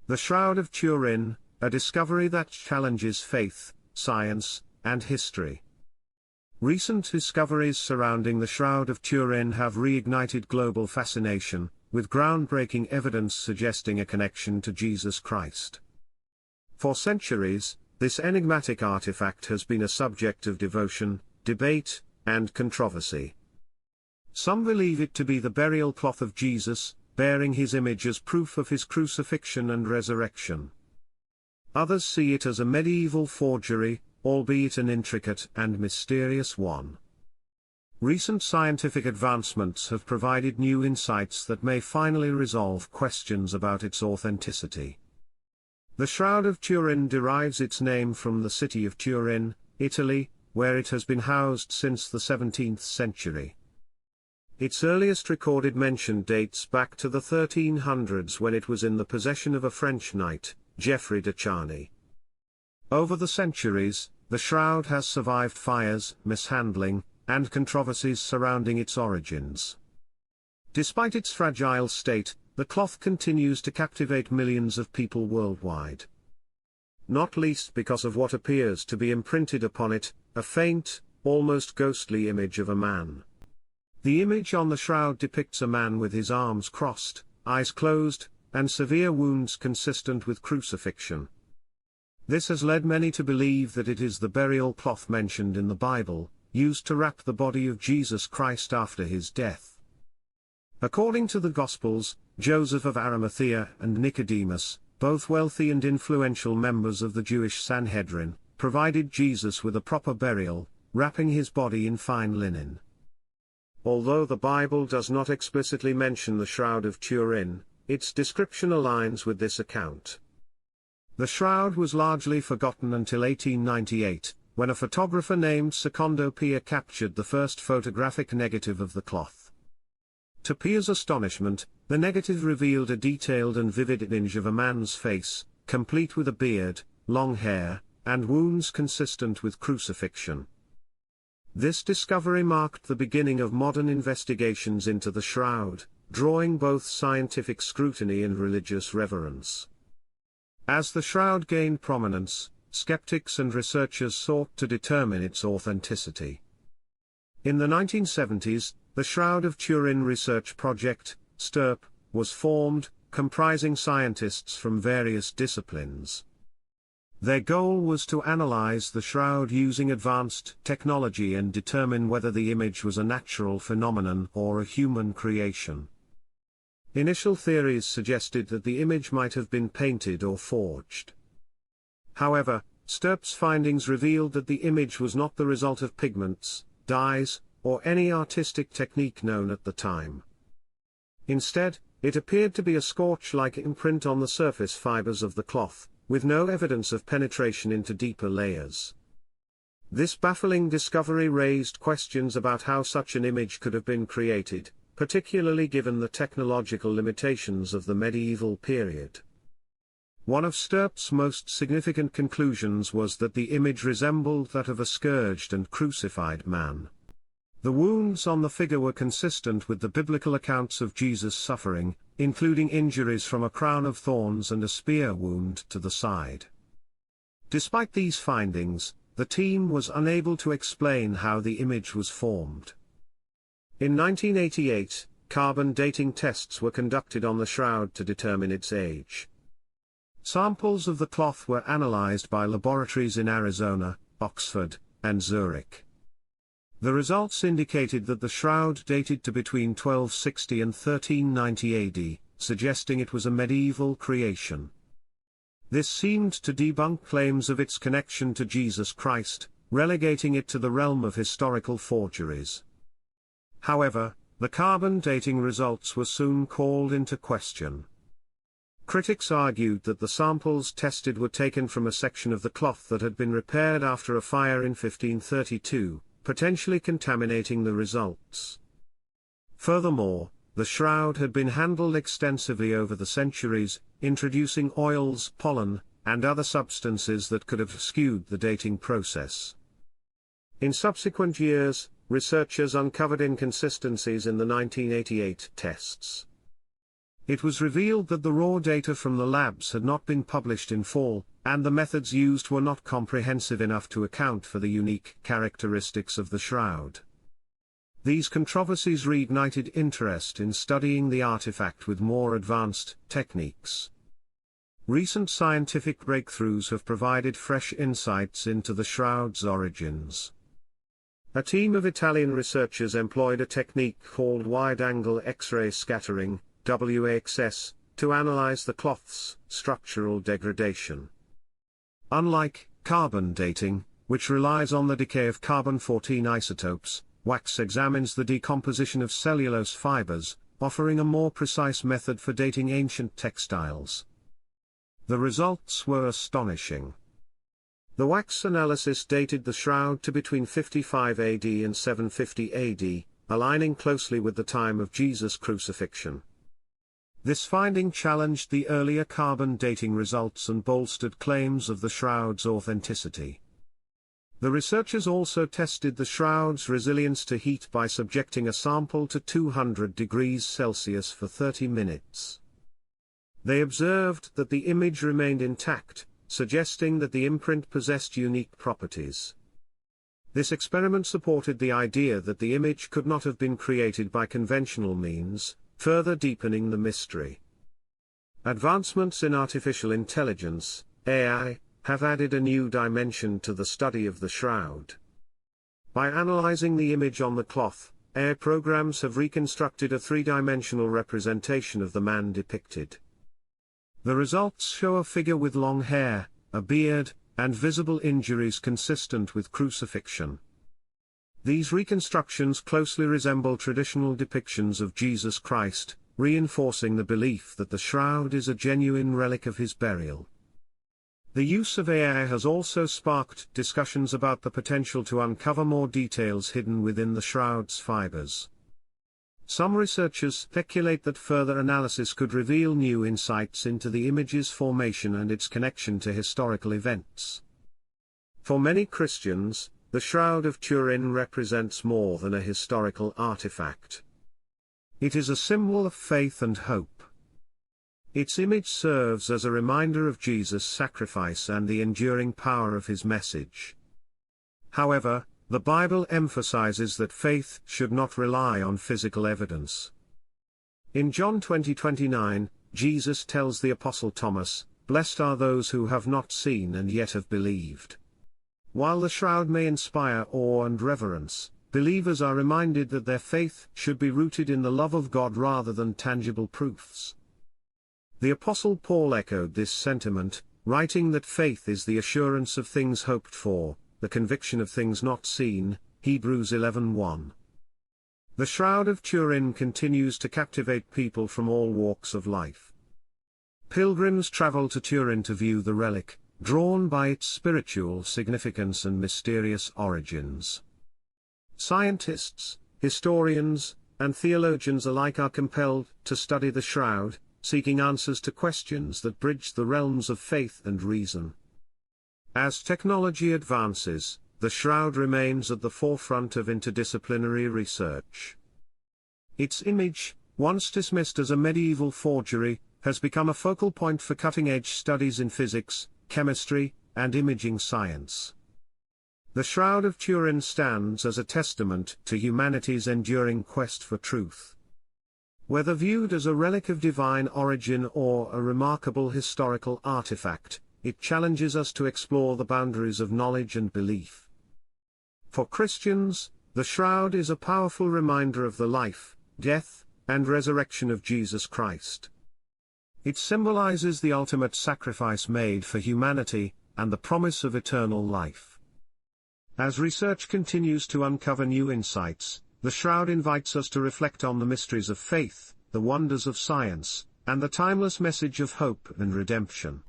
The Shroud of Turin, a discovery that challenges faith, science, and history. Recent discoveries surrounding the Shroud of Turin have reignited global fascination, with groundbreaking evidence suggesting a connection to Jesus Christ. For centuries, this enigmatic artifact has been a subject of devotion, debate, and controversy. Some believe it to be the burial cloth of Jesus, bearing his image as proof of his crucifixion and resurrection. Others see it as a medieval forgery, albeit an intricate and mysterious one. Recent scientific advancements have provided new insights that may finally resolve questions about its authenticity. The Shroud of Turin derives its name from the city of Turin, Italy, where it has been housed since the 17th century. Its earliest recorded mention dates back to the 1300s when it was in the possession of a French knight, Geoffrey de Charny. Over the centuries, the shroud has survived fires, mishandling, and controversies surrounding its origins. Despite its fragile state, the cloth continues to captivate millions of people worldwide. Not least because of what appears to be imprinted upon it, a faint, almost ghostly image of a man. The image on the shroud depicts a man with his arms crossed, eyes closed, and severe wounds consistent with crucifixion. This has led many to believe that it is the burial cloth mentioned in the Bible, used to wrap the body of Jesus Christ after his death. According to the Gospels, Joseph of Arimathea and Nicodemus, both wealthy and influential members of the Jewish Sanhedrin, provided Jesus with a proper burial, wrapping his body in fine linen. Although the Bible does not explicitly mention the Shroud of Turin, its description aligns with this account. The shroud was largely forgotten until 1898, when a photographer named Secondo Pia captured the first photographic negative of the cloth. To Pia's astonishment, the negative revealed a detailed and vivid image of a man's face, complete with a beard, long hair, and wounds consistent with crucifixion. This discovery marked the beginning of modern investigations into the shroud, drawing both scientific scrutiny and religious reverence. As the shroud gained prominence, skeptics and researchers sought to determine its authenticity. In the 1970s, the Shroud of Turin Research Project, STURP, was formed, comprising scientists from various disciplines. Their goal was to analyze the shroud using advanced technology and determine whether the image was a natural phenomenon or a human creation. Initial theories suggested that the image might have been painted or forged. However, STURP's findings revealed that the image was not the result of pigments, dyes, or any artistic technique known at the time. Instead, it appeared to be a scorch-like imprint on the surface fibers of the cloth, with no evidence of penetration into deeper layers. This baffling discovery raised questions about how such an image could have been created, particularly given the technological limitations of the medieval period. One of STURP's most significant conclusions was that the image resembled that of a scourged and crucified man. The wounds on the figure were consistent with the biblical accounts of Jesus' suffering, including injuries from a crown of thorns and a spear wound to the side. Despite these findings, the team was unable to explain how the image was formed. In 1988, carbon dating tests were conducted on the shroud to determine its age. Samples of the cloth were analyzed by laboratories in Arizona, Oxford, and Zurich. The results indicated that the shroud dated to between 1260 and 1390 AD, suggesting it was a medieval creation. This seemed to debunk claims of its connection to Jesus Christ, relegating it to the realm of historical forgeries. However, the carbon dating results were soon called into question. Critics argued that the samples tested were taken from a section of the cloth that had been repaired after a fire in 1532, potentially contaminating the results. Furthermore, the shroud had been handled extensively over the centuries, introducing oils, pollen, and other substances that could have skewed the dating process. In subsequent years, researchers uncovered inconsistencies in the 1988 tests. It was revealed that the raw data from the labs had not been published in full, and the methods used were not comprehensive enough to account for the unique characteristics of the shroud. These controversies reignited interest in studying the artifact with more advanced techniques. Recent scientific breakthroughs have provided fresh insights into the shroud's origins. A team of Italian researchers employed a technique called wide-angle X-ray scattering, WAXS, to analyze the cloth's structural degradation. Unlike carbon dating, which relies on the decay of carbon-14 isotopes, WAXS examines the decomposition of cellulose fibers, offering a more precise method for dating ancient textiles. The results were astonishing. The WAXS analysis dated the shroud to between 55 AD and 750 AD, aligning closely with the time of Jesus' crucifixion. This finding challenged the earlier carbon dating results and bolstered claims of the shroud's authenticity. The researchers also tested the shroud's resilience to heat by subjecting a sample to 200 degrees Celsius for 30 minutes. They observed that the image remained intact, suggesting that the imprint possessed unique properties. This experiment supported the idea that the image could not have been created by conventional means, further deepening the mystery. Advancements in artificial intelligence, AI, have added a new dimension to the study of the shroud. By analyzing the image on the cloth, AI programs have reconstructed a three-dimensional representation of the man depicted. The results show a figure with long hair, a beard, and visible injuries consistent with crucifixion. These reconstructions closely resemble traditional depictions of Jesus Christ, reinforcing the belief that the shroud is a genuine relic of his burial. The use of AI has also sparked discussions about the potential to uncover more details hidden within the shroud's fibers. Some researchers speculate that further analysis could reveal new insights into the image's formation and its connection to historical events. For many Christians, the Shroud of Turin represents more than a historical artifact. It is a symbol of faith and hope. Its image serves as a reminder of Jesus' sacrifice and the enduring power of his message. However, the Bible emphasizes that faith should not rely on physical evidence. In John 20:29, Jesus tells the Apostle Thomas, "Blessed are those who have not seen and yet have believed." While the shroud may inspire awe and reverence, believers are reminded that their faith should be rooted in the love of God rather than tangible proofs. The Apostle Paul echoed this sentiment, writing that faith is the assurance of things hoped for, the conviction of things not seen, Hebrews 11:1. The Shroud of Turin continues to captivate people from all walks of life. Pilgrims travel to Turin to view the relic, drawn by its spiritual significance and mysterious origins. Scientists, historians, and theologians alike are compelled to study the shroud, seeking answers to questions that bridge the realms of faith and reason. As technology advances, the shroud remains at the forefront of interdisciplinary research. Its image, once dismissed as a medieval forgery, has become a focal point for cutting-edge studies in physics, chemistry, and imaging science. The Shroud of Turin stands as a testament to humanity's enduring quest for truth. Whether viewed as a relic of divine origin or a remarkable historical artifact, it challenges us to explore the boundaries of knowledge and belief. For Christians, the shroud is a powerful reminder of the life, death, and resurrection of Jesus Christ. It symbolizes the ultimate sacrifice made for humanity, and the promise of eternal life. As research continues to uncover new insights, the shroud invites us to reflect on the mysteries of faith, the wonders of science, and the timeless message of hope and redemption.